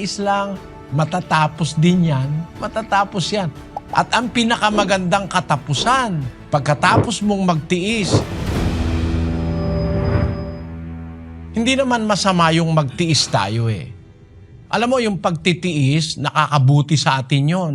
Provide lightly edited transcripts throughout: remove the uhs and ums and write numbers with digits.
tiis lang, matatapos din yan, matatapos yan. At ang pinakamagandang katapusan, pagkatapos mong magtiis, hindi naman masama yung magtiis tayo eh. Alam mo, yung pagtitiis, nakakabuti sa atin yon.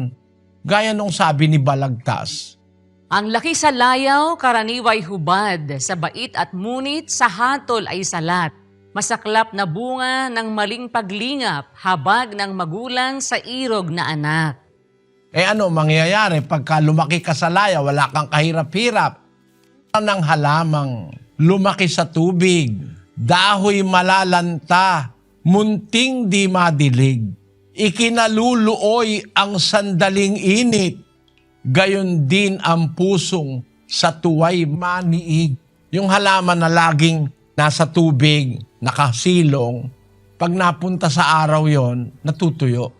Gaya nung sabi ni Balagtas, Ang laki sa layaw, karaniway hubad, sa bait at munit, sa hatol ay salat. Masaklap na bunga ng maling paglingap, habag ng magulang sa irog na anak. eh ano mangyayari pagka lumaki ka sa layaw, wala kang kahirap-hirap? Ng halamang lumaki sa tubig, dahoy malalanta, munting di madilig. Ikinaluluoy ang sandaling init, gayon din ang pusong sa tuway maniig. Yung halaman na laging nasa tubig, nakasilong, pag napunta sa araw yon, natutuyo.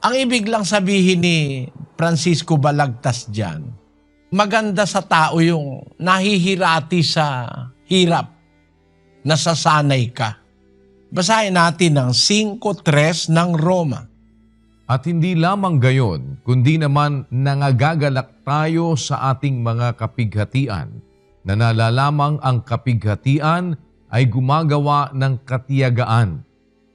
Ang ibig lang sabihin ni Francisco Balagtas dyan, maganda sa tao yung nahihirati sa hirap, nasasanay ka. Basahin natin ang 5:3 ng Roma. At hindi lamang gayon, kundi naman nangagagalak tayo sa ating mga kapighatian, na nalalamang ang kapighatian ay gumagawa ng katiyagaan,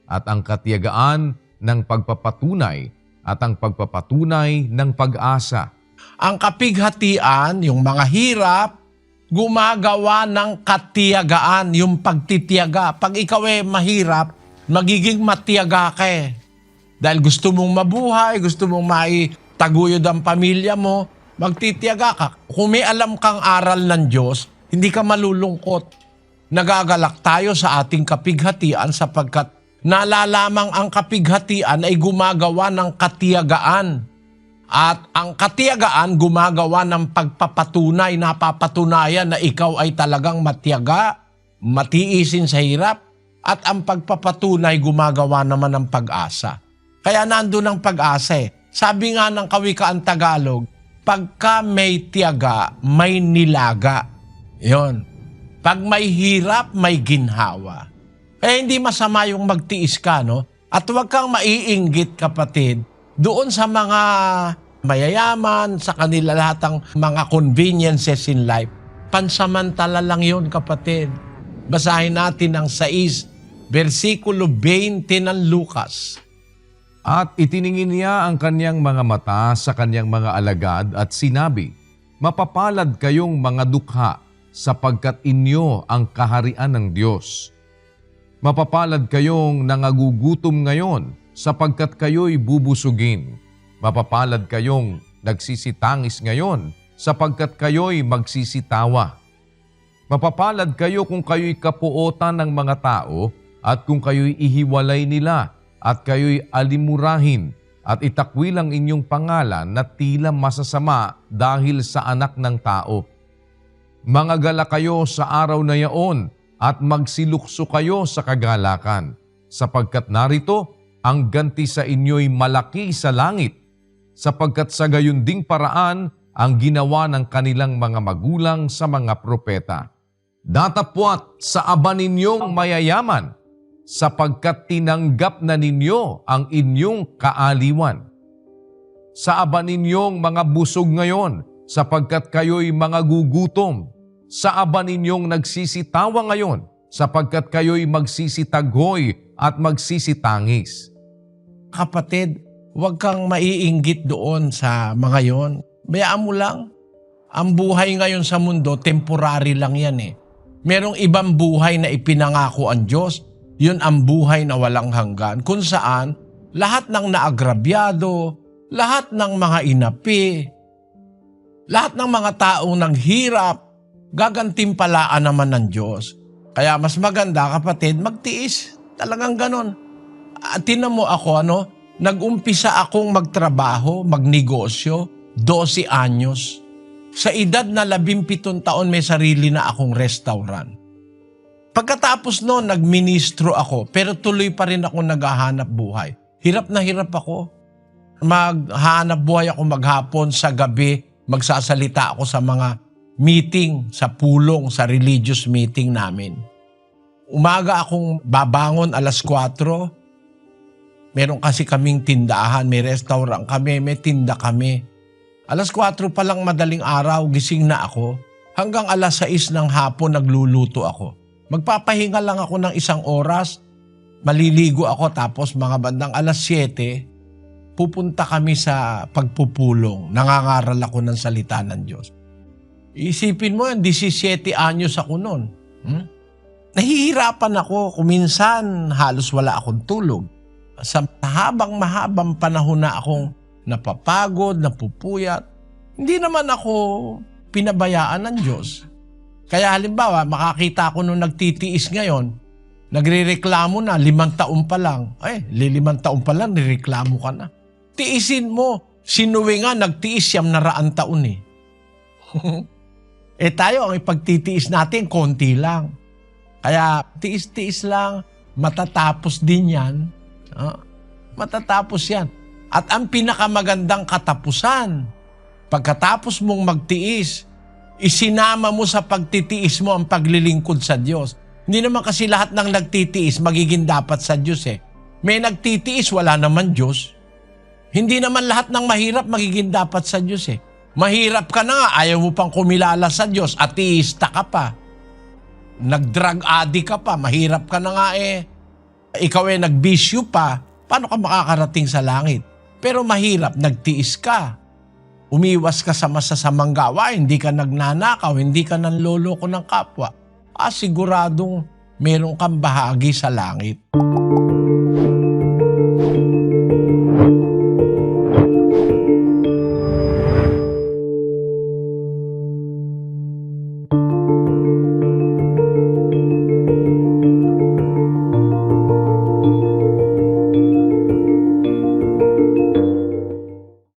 at ang katiyagaan ng pagpapatunay, at ang pagpapatunay ng pag-asa. Ang kapighatian, yung mga hirap, gumagawa ng katiyagaan, yung pagtitiyaga. Pag ikaw mahirap, magiging matiyaga ka eh. Dahil gusto mong mabuhay, gusto mong maitaguyod ang pamilya mo, magtitiyaga ka. Kung may alam kang aral ng Diyos, hindi ka malulungkot. Nagagalak tayo sa ating kapighatian sapagkat nalalamang ang kapighatian ay gumagawa ng katiyagaan. At ang katiyagaan gumagawa ng pagpapatunay, napapatunayan na ikaw ay talagang matiyaga, matiisin sa hirap, at ang pagpapatunay gumagawa naman ng pag-asa. Kaya nandun ang pag-asa eh. Sabi nga ng Kawikaan Tagalog, pagka may tiyaga, may nilaga. Yon. Pag may hirap, may ginhawa. Kaya hindi masama yung magtiis ka, no? At huwag kang maiinggit, kapatid, doon sa mga mayayaman, sa kanila lahat ng mga conveniences in life. Pansamantala lang yun, kapatid. Basahin natin ang 6, versikulo 20 ng Lucas. At itiningin niya ang kanyang mga mata sa kanyang mga alagad at sinabi, Mapapalad kayong mga dukha, sapagkat inyo ang kaharian ng Diyos. Mapapalad kayong nangagugutom ngayon, sapagkat kayo'y bubusugin. Mapapalad kayong nagsisitangis ngayon, sapagkat kayo'y magsisitawa. Mapapalad kayo kung kayo'y kapuotan ng mga tao, at kung kayo'y ihiwalay nila, at kayo'y alimurahin, at itakwil ang inyong pangalan na tila masasama dahil sa anak ng tao. Mangagala kayo sa araw na yaon at magsilukso kayo sa kagalakan, sapagkat narito ang ganti sa inyo'y malaki sa langit, sapagkat sa gayon ding paraan ang ginawa ng kanilang mga magulang sa mga propeta. Datapwat sa aba ninyong mayayaman, sapagkat tinanggap na ninyo ang inyong kaaliwan. Sa aba ninyong mga busog ngayon, sapagkat kayo'y mga gugutom. Sa aba ninyong nagsisitawa ngayon, sapagkat kayo'y magsisitaghoy at magsisitangis. Kapatid, huwag kang maiinggit doon sa mga yon. Bayaan mo lang. Ang buhay ngayon sa mundo, temporary lang yan eh. Merong ibang buhay na ipinangako ang Diyos. Yun ang buhay na walang hanggan, kung saan lahat ng naagrabyado, lahat ng mga inapi, lahat ng mga taong nanghirap, gagantimpalaan naman ng Diyos. Kaya mas maganda, kapatid, magtiis. Talagang ganon. At tinan mo ako, nag-umpisa akong magtrabaho, magnegosyo, 12 anyos. Sa edad na 17 taon, may sarili na akong restaurant. Pagkatapos noon, nagministro ako, pero tuloy pa rin ako naghahanap buhay. Hirap na hirap ako. Maghahanap buhay ako maghapon, sa gabi, magsasalita ako sa mga meeting, sa pulong, sa religious meeting namin. Umaga akong babangon 4:00, Meron kasi kaming tindahan, may restaurant kami, may tinda kami. Alas 4 pa lang madaling araw, gising na ako. Hanggang alas 6 ng hapon nagluluto ako. Magpapahinga lang ako ng 1 oras, maliligo ako tapos mga bandang alas 7, pupunta kami sa pagpupulong. Nangangaral ako ng salita ng Diyos. Isipin mo, 17 anyos ako noon. Nahihirapan ako, kuminsan halos wala akong tulog. Sa mahabang panahon na akong napapagod, napupuyat, hindi naman ako pinabayaan ng Diyos. Kaya halimbawa, makakita ko nung nagtitiis ngayon, nagrereklamo na, 5 taon pa lang. 5 taon pa lang, nireklamo ka na. Tiisin mo, sinuwi nga, nagtiis 700 taon eh. Tayo, ang ipagtitiis natin, konti lang. Kaya tiis-tiis lang, matatapos din yan. Matatapos yan. At ang pinakamagandang katapusan, pagkatapos mong magtiis, isinama mo sa pagtitiis mo ang paglilingkod sa Diyos. Hindi naman kasi lahat ng nagtitiis magiging dapat sa Diyos eh. May nagtitiis, wala naman Diyos. Hindi naman lahat ng mahirap magiging dapat sa Diyos eh. Mahirap ka na nga, ayaw mo pang kumilala sa Diyos, ateista ka pa. Nag-drug addict ka pa, mahirap ka na nga eh. Ikaw eh nagbisyo pa, paano ka makakarating sa langit? Pero mahirap, nagtiis ka. Umiwas ka sa masasamang gawain, hindi ka nagnanakaw, hindi ka nanloloko ng kapwa. Siguradong meron kang bahagi sa langit.